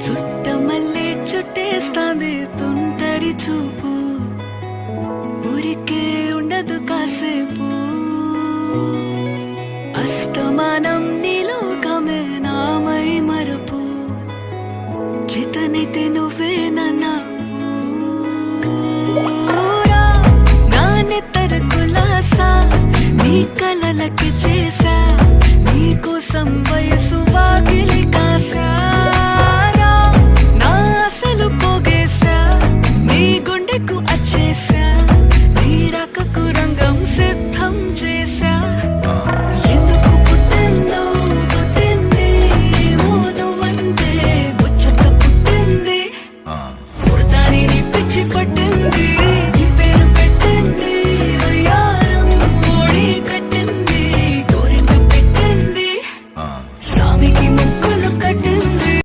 చుట్టమల్లే చుట్టేస్తాంది తుంటరి చూపు, ఊరికే ఉండదు కాసేపు. అస్తమానం నీలోకమే నామై మరపు, చేతనైతే నువ్వే నా నెత్తర కులాసా నీ కలలకి చేసా, నీ కోసం వయసు వాకిలి కాసా.